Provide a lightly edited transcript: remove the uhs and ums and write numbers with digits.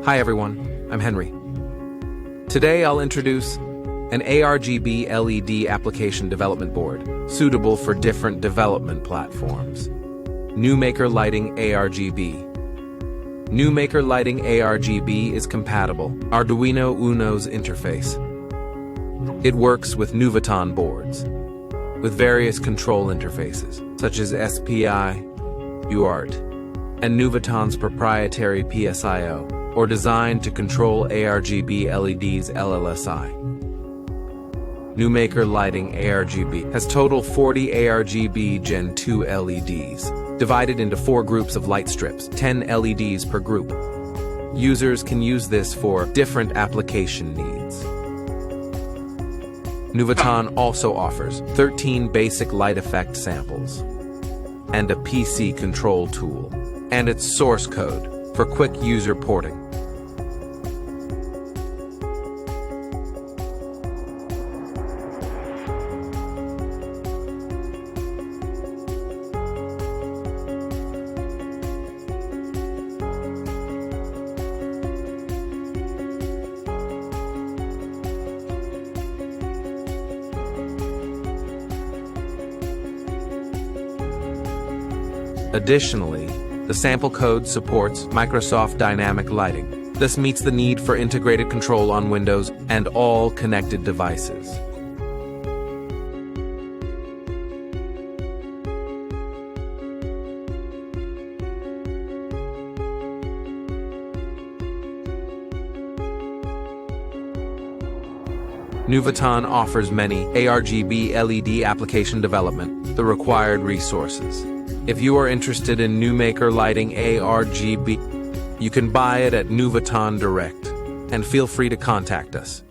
Hi everyone, I'm Henry. Today I'll introduce an ARGB LED application development board suitable for different development platforms. NuMaker-Lighting-ARGB. NuMaker-Lighting-ARGB is compatible Arduino Uno's interface. It works with Nuvoton boards with various control interfaces such as SPI, UART, and Nuvoton's proprietary PSIO, or designed to control ARGB LEDs LLSI. NuMaker-Lighting-ARGB has total 40 ARGB Gen 2 LEDs, divided into 4 groups of light strips, 10 LEDs per group. Users can use this for different application needs. Nuvoton also offers 13 basic light effect samples and a PC control tool, and its source code for quick user porting. Additionally, the sample code supports Microsoft Dynamic Lighting. This meets the need for integrated control on Windows and all connected devices. Nuvoton offers many ARGB LED application development, the required resources. If you are interested in NuMaker Lighting ARGB, you can buy it at Nuvoton Direct, and feel free to contact us.